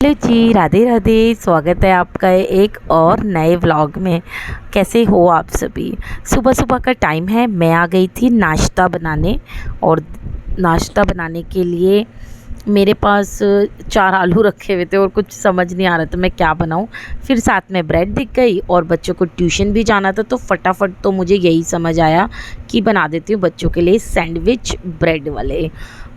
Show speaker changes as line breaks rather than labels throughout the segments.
Hello जी, राधे राधे। स्वागत है आपका एक और नए व्लॉग में। कैसे हो आप सभी? सुबह सुबह का टाइम है, मैं आ गई थी नाश्ता बनाने। और नाश्ता बनाने के लिए मेरे पास 4 आलू रखे हुए थे और कुछ समझ नहीं आ रहा था मैं क्या बनाऊं। फिर साथ में ब्रेड दिख गई और बच्चों को ट्यूशन भी जाना था, तो फटाफट तो मुझे यही समझ आया कि बना देती हूँ बच्चों के लिए सैंडविच ब्रेड वाले।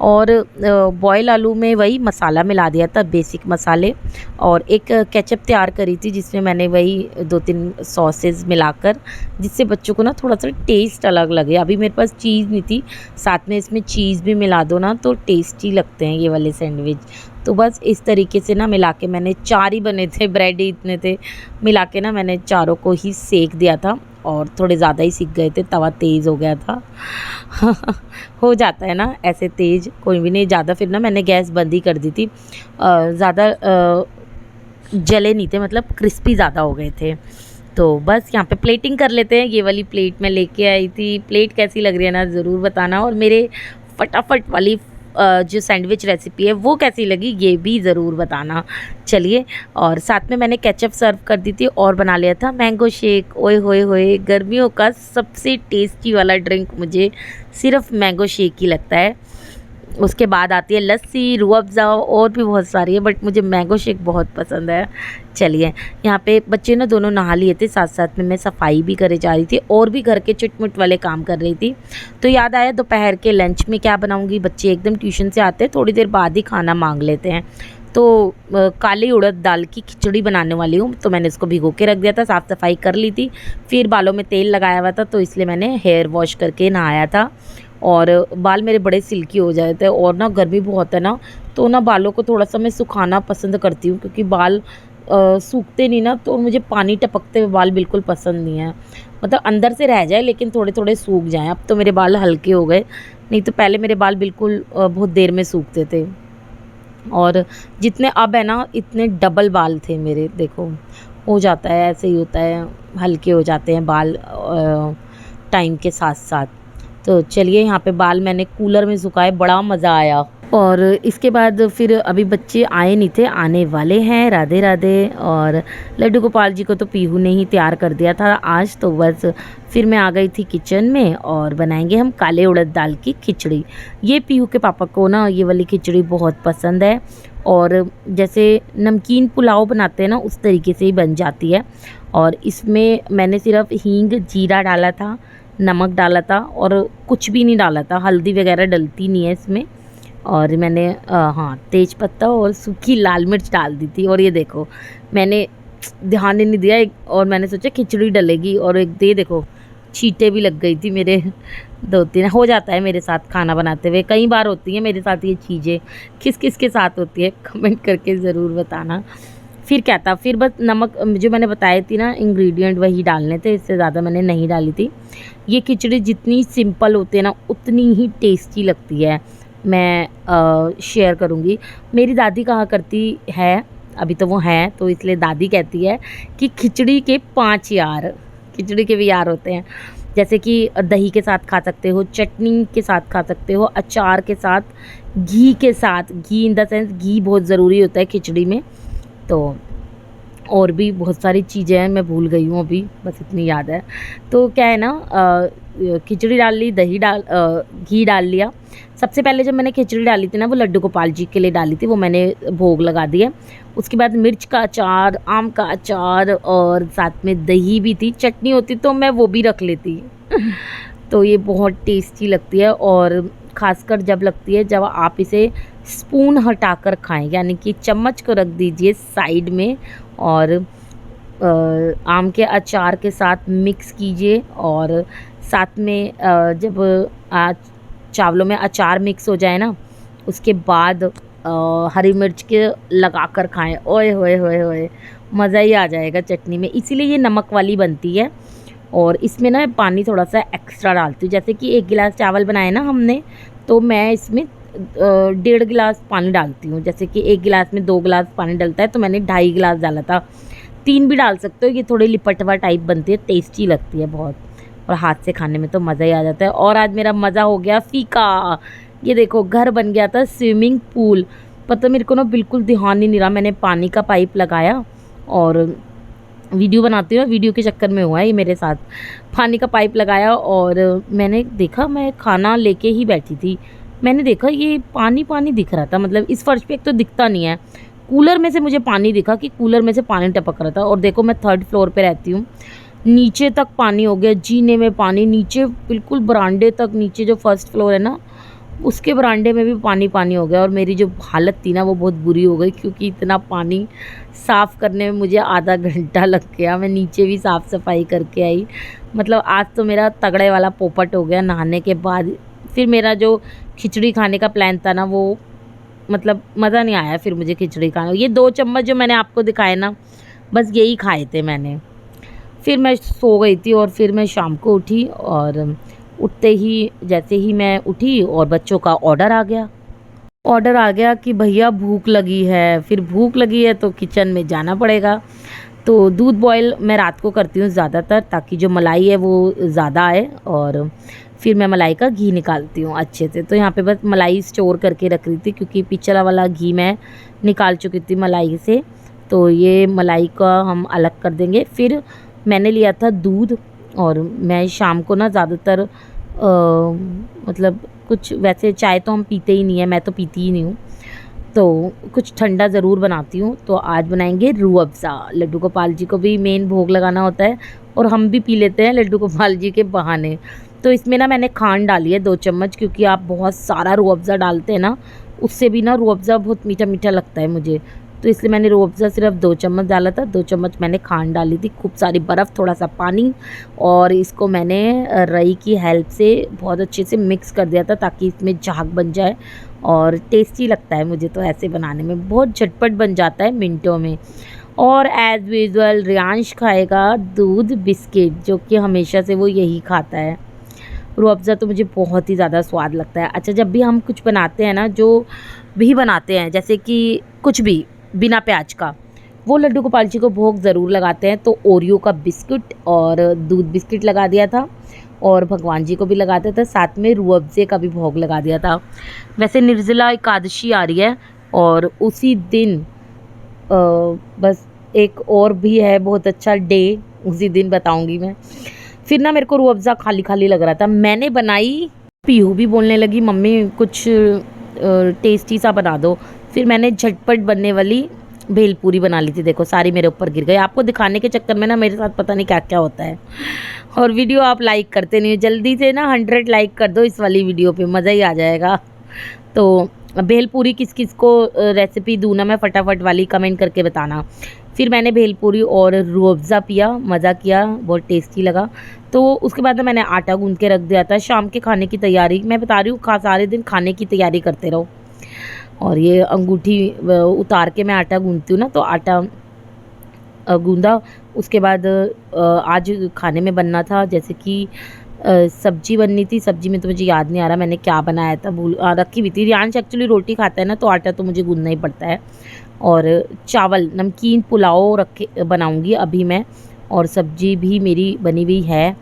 और बॉयल आलू में वही मसाला मिला दिया था, बेसिक मसाले, और एक केचप तैयार करी थी जिसमें मैंने वही 2-3 सॉसेस मिलाकर, जिससे बच्चों को ना थोड़ा सा टेस्ट अलग लगे। अभी मेरे पास चीज़ नहीं थी, साथ में इसमें चीज़ भी मिला दो ना तो टेस्टी लगते हैं ये वाले सैंडविच। तो बस इस तरीके से ना मिला के, मैंने 4 ही बने थे, ब्रेड ही इतने थे, मिला के ना मैंने चारों को ही सेक दिया था। और थोड़े ज़्यादा ही सीख गए थे, तवा तेज़ हो गया था। हो जाता है ना ऐसे तेज़, कोई भी नहीं ज़्यादा। फिर ना मैंने गैस बंद ही कर दी थी। ज़्यादा जले नहीं थे, मतलब क्रिस्पी ज़्यादा हो गए थे। तो बस यहाँ पे प्लेटिंग कर लेते हैं। ये वाली प्लेट मैं लेके आई थी। प्लेट कैसी लग रही है ना ज़रूर बताना, और मेरे फटाफट वाली जो सैंडविच रेसिपी है वो कैसी लगी ये भी ज़रूर बताना। चलिए, और साथ में मैंने केचप सर्व कर दी थी और बना लिया था मैंगो शेक। ओए होए होए, गर्मियों का सबसे टेस्टी वाला ड्रिंक मुझे सिर्फ मैंगो शेक ही लगता है। उसके बाद आती है लस्सी, रूह अफ़ज़ा और भी बहुत सारी है, बट मुझे मैंगो शेक बहुत पसंद है। चलिए, यहाँ पे बच्चे ना दोनों नहा लिए थे, साथ साथ में मैं सफाई भी करे जा रही थी और भी घर के चुटमुट वाले काम कर रही थी। तो याद आया दोपहर के लंच में क्या बनाऊँगी। बच्चे एकदम ट्यूशन से आते हैं, थोड़ी देर बाद ही खाना मांग लेते हैं। तो काली उड़द दाल की खिचड़ी बनाने वाली हूँ। तो मैंने इसको भिगो के रख दिया था, साफ़ सफाई कर ली थी। फिर बालों में तेल लगाया हुआ था, तो इसलिए मैंने हेयर वॉश करके नहाया था। और बाल मेरे बड़े सिल्की हो जाए थे, और ना गर्मी बहुत है ना, तो ना बालों को थोड़ा सा मैं सुखाना पसंद करती हूँ, क्योंकि बाल सूखते नहीं ना, तो मुझे पानी टपकते हुए बाल बिल्कुल पसंद नहीं है। मतलब अंदर से रह जाए लेकिन थोड़े थोड़े सूख जाएं। अब तो मेरे बाल हल्के हो गए, नहीं तो पहले मेरे बाल बिल्कुल बहुत देर में सूखते थे। और जितने अब है ना इतने डबल बाल थे मेरे। देखो, हो जाता है, ऐसे ही होता है, हल्के हो जाते हैं बाल टाइम के साथ साथ। तो चलिए, यहाँ पे बाल मैंने कूलर में सुखाए, बड़ा मज़ा आया। और इसके बाद फिर अभी बच्चे आए नहीं थे, आने वाले हैं। राधे राधे। और लड्डू गोपाल जी को तो पीहू ने ही तैयार कर दिया था आज। तो बस फिर मैं आ गई थी किचन में, और बनाएंगे हम काले उड़द दाल की खिचड़ी। ये पीहू के पापा को ना ये वाली खिचड़ी बहुत पसंद है, और जैसे नमकीन पुलाव बनाते हैं ना उस तरीके से ही बन जाती है। और इसमें मैंने सिर्फ हींग जीरा डाला था, नमक डाला था, और कुछ भी नहीं डाला था, हल्दी वगैरह डलती नहीं है इसमें। और मैंने हाँ, तेज पत्ता और सूखी लाल मिर्च डाल दी थी। और ये देखो, मैंने ध्यान ही नहीं दिया और मैंने सोचा खिचड़ी डलेगी, और एक दे देखो छींटे भी लग गई थी मेरे। 2-3 हो जाता है मेरे साथ खाना बनाते हुए, कई बार होती है मेरे साथ ये चीज़ें। किस किस के साथ होती है कमेंट करके ज़रूर बताना। फिर क्या था, फिर बस नमक जो मैंने बताई थी ना इंग्रेडिएंट वही डालने थे, इससे ज़्यादा मैंने नहीं डाली थी। ये खिचड़ी जितनी सिंपल होती है ना उतनी ही टेस्टी लगती है। मैं शेयर करूँगी। मेरी दादी कहा करती है, अभी तो वो हैं तो इसलिए दादी कहती है कि खिचड़ी के 5 यार, खिचड़ी के भी यार होते हैं। जैसे कि दही के साथ खा सकते हो, चटनी के साथ खा सकते हो, अचार के साथ, घी के साथ। घी इन द सेंस घी बहुत ज़रूरी होता है खिचड़ी में। तो और भी बहुत सारी चीज़ें हैं, मैं भूल गई हूँ अभी, बस इतनी याद है। तो क्या है ना, खिचड़ी डाल ली, घी डाल लिया। सबसे पहले जब मैंने खिचड़ी डाली थी ना वो लड्डू गोपाल जी के लिए डाली थी, वो मैंने भोग लगा दिया। उसके बाद मिर्च का अचार, आम का अचार, और साथ में दही भी थी। चटनी होती तो मैं वो भी रख लेती। तो ये बहुत टेस्टी लगती है, और ख़ासकर जब लगती है जब आप इसे स्पून हटाकर खाएं, यानी कि चम्मच को रख दीजिए साइड में, और आम के अचार के साथ मिक्स कीजिए। और साथ में जब चावलों में अचार मिक्स हो जाए ना, उसके बाद हरी मिर्च के लगा कर खाएं। ओए होए होए होए, मज़ा ही आ जाएगा चटनी में। इसीलिए ये नमक वाली बनती है। और इसमें ना पानी थोड़ा सा एक्स्ट्रा डालती हूँ। जैसे कि 1 गिलास चावल बनाए ना हमने, तो मैं इसमें 1.5 गिलास पानी डालती हूँ। जैसे कि 1 गिलास में 2 गिलास पानी डलता है, तो मैंने 2.5 गिलास डाला था। 3 भी डाल सकते हो, ये थोड़ी लिपटवा टाइप बनती है, टेस्टी लगती है बहुत, और हाथ से खाने में तो मज़ा ही आ जाता है। और आज मेरा मज़ा हो गया फीका। ये देखो, घर बन गया था स्विमिंग पूल। पता मेरे को ना बिल्कुल ध्यान ही नहीं रहा, मैंने पानी का पाइप लगाया और वीडियो बनाती हूँ, वीडियो के चक्कर में हुआ है ये मेरे साथ। पानी का पाइप लगाया और मैंने देखा, मैं खाना लेके ही बैठी थी, मैंने देखा ये पानी पानी दिख रहा था, मतलब इस फर्श पे एक तो दिखता नहीं है, कूलर में से मुझे पानी दिखा कि कूलर में से पानी टपक रहा था। और देखो मैं 3rd फ्लोर पे रहती हूँ, नीचे तक पानी हो गया, जीने में पानी, नीचे बिल्कुल बरांडे तक, नीचे जो 1st फ्लोर है ना उसके बरांडे में भी पानी पानी हो गया। और मेरी जो हालत थी ना वो बहुत बुरी हो गई, क्योंकि इतना पानी साफ़ करने में मुझे आधा घंटा लग गया। मैं नीचे भी साफ़ सफाई करके आई, मतलब आज तो मेरा तगड़े वाला पोपट हो गया नहाने के बाद। फिर मेरा जो खिचड़ी खाने का प्लान था ना वो मतलब मज़ा नहीं आया फिर मुझे खिचड़ी खाने। ये 2 चम्मच जो मैंने आपको दिखाए ना, बस यही खाए थे मैंने। फिर मैं सो गई थी और फिर मैं शाम को उठी और उठते ही जैसे ही मैं उठी और बच्चों का ऑर्डर आ गया कि भैया भूख लगी है। फिर भूख लगी है तो किचन में जाना पड़ेगा। तो दूध बॉयल मैं रात को करती हूँ ज़्यादातर, ताकि जो मलाई है वो ज़्यादा आए, और फिर मैं मलाई का घी निकालती हूँ अच्छे से। तो यहाँ पे बस मलाई स्टोर करके रख रही थी, क्योंकि पिछला वाला घी मैं निकाल चुकी थी मलाई से। तो ये मलाई का हम अलग कर देंगे। फिर मैंने लिया था दूध, और मैं शाम को ना ज़्यादातर मतलब कुछ, वैसे चाय तो हम पीते ही नहीं है, मैं तो पीती ही नहीं हूँ, तो कुछ ठंडा ज़रूर बनाती हूँ। तो आज बनाएंगे रूह अफ़ज़ा। लड्डू गोपाल जी को भी मेन भोग लगाना होता है और हम भी पी लेते हैं लड्डू गोपाल जी के बहाने। तो इसमें ना मैंने खांड डाली है 2 चम्मच, क्योंकि आप बहुत सारा रूह अफ़ज़ा डालते हैं ना, उससे भी ना रूह अफ़ज़ा बहुत मीठा मीठा लगता है मुझे, तो इसलिए मैंने रूह अफ़ज़ा सिर्फ 2 चम्मच डाला था। 2 चम्मच मैंने खांड डाली थी, खूब सारी बर्फ़, थोड़ा सा पानी, और इसको मैंने रई की हेल्प से बहुत अच्छे से मिक्स कर दिया था, ताकि इसमें झाग बन जाए। और टेस्टी लगता है मुझे तो ऐसे बनाने में, बहुत झटपट बन जाता है मिनटों में। और एज़ यूजुअल रियांश खाएगा दूध बिस्किट, जो कि हमेशा से वो यही खाता है। रूह अफ़ज़ा तो मुझे बहुत ही ज़्यादा स्वाद लगता है। अच्छा, जब भी हम कुछ बनाते हैं ना, जो भी बनाते हैं, जैसे कि कुछ भी बिना प्याज का, वो लड्डू गोपाल जी को भोग ज़रूर लगाते हैं। तो ओरियो का बिस्किट और दूध बिस्किट लगा दिया था, और भगवान जी को भी लगाते थे, साथ में रूह अफ़ज़े का भी भोग लगा दिया था। वैसे निर्जला एकादशी आ रही है, और उसी दिन बस एक और भी है बहुत अच्छा डे, उसी दिन बताऊंगी मैं। फिर ना मेरे को रूह अफ़ज़ा खाली खाली लग रहा था, मैंने बनाई, पीहू भी बोलने लगी मम्मी कुछ टेस्टी सा बना दो। फिर मैंने झटपट बनने वाली भेलपूरी बना ली थी। देखो सारी मेरे ऊपर गिर गई। आपको दिखाने के चक्कर में ना मेरे साथ पता नहीं क्या क्या होता है। और वीडियो आप लाइक करते नहीं हो, जल्दी से ना 100 लाइक कर दो इस वाली वीडियो पे, मज़ा ही आ जाएगा। तो भेलपूरी किस किस को रेसिपी दूँ ना मैं फटाफट वाली, कमेंट करके बताना। फिर मैंने भेलपूरी और रूह अफ़ज़ा पिया, मज़ा किया, बहुत टेस्टी लगा। तो उसके बाद ना मैंने आटा गूँध के रख दिया था शाम के खाने की तैयारी। मैं बता रही हूँ, सारे दिन खाने की तैयारी करते रहो। और ये अंगूठी उतार के मैं आटा गूँधती हूँ ना, तो आटा गूँधा। उसके बाद आज खाने में बनना था, जैसे कि सब्जी बननी थी। सब्जी में तो मुझे याद नहीं आ रहा मैंने क्या बनाया था, भूल रखी हुई थी। रियांश एक्चुअली रोटी खाता है ना, तो आटा तो मुझे गूँधना ही पड़ता है। और चावल नमकीन पुलाव रखे बनाऊंगी अभी मैं, और सब्जी भी मेरी बनी हुई है।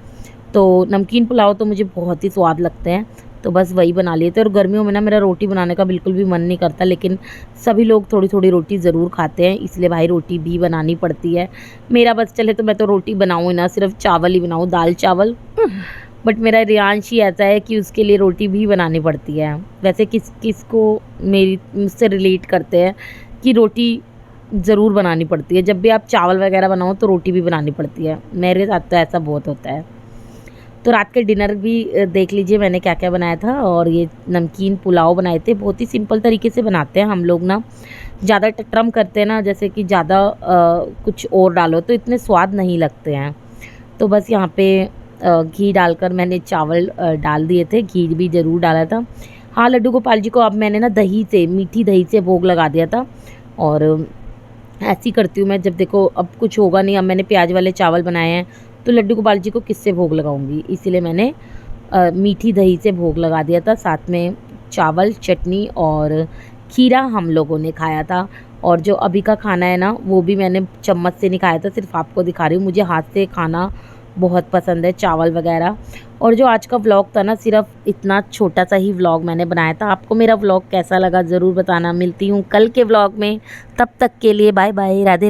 तो नमकीन पुलाव तो मुझे बहुत ही स्वाद लगते हैं, तो बस वही बना लिए थे। और गर्मियों में ना मेरा रोटी बनाने का बिल्कुल भी मन नहीं करता, लेकिन सभी लोग थोड़ी थोड़ी रोटी ज़रूर खाते हैं, इसलिए भाई रोटी भी बनानी पड़ती है। मेरा बस चले तो मैं तो रोटी बनाऊँ ही ना, सिर्फ चावल ही बनाऊँ, दाल चावल। बट मेरा रियांश ही ऐसा है कि उसके लिए रोटी भी बनानी पड़ती है। वैसे किस किस को मेरी मुझसे रिलेट करते हैं कि रोटी ज़रूर बनानी पड़ती है, जब भी आप चावल वगैरह बनाओ तो रोटी भी बनानी पड़ती है। मेरे साथ तो ऐसा बहुत होता है। तो रात के डिनर भी देख लीजिए मैंने क्या क्या बनाया था। और ये नमकीन पुलाव बनाए थे, बहुत ही सिंपल तरीके से बनाते हैं हम लोग ना, ज़्यादा टटरम करते हैं ना, जैसे कि ज़्यादा कुछ और डालो तो इतने स्वाद नहीं लगते हैं। तो बस यहाँ पे घी डालकर मैंने चावल डाल दिए थे, घी भी ज़रूर डाला था। हाँ, लड्डू गोपाल जी को अब मैंने ना दही से, मीठी दही से भोग लगा दिया था। और ऐसी करती हूँ मैं, जब देखो अब कुछ होगा नहीं, अब मैंने प्याज वाले चावल बनाए हैं, तो लड्डू गोपाल जी को किससे भोग लगाऊंगी, इसीलिए मैंने मीठी दही से भोग लगा दिया था। साथ में चावल, चटनी और खीरा हम लोगों ने खाया था। और जो अभी का खाना है ना, वो भी मैंने चम्मच से नहीं खाया था, सिर्फ आपको दिखा रही हूँ। मुझे हाथ से खाना बहुत पसंद है, चावल वगैरह। और जो आज का व्लॉग था ना, सिर्फ इतना छोटा सा ही व्लॉग मैंने बनाया था। आपको मेरा व्लॉग कैसा लगा ज़रूर बताना। मिलती हूँ कल के व्लॉग में, तब तक के लिए बाय बाय, राधे।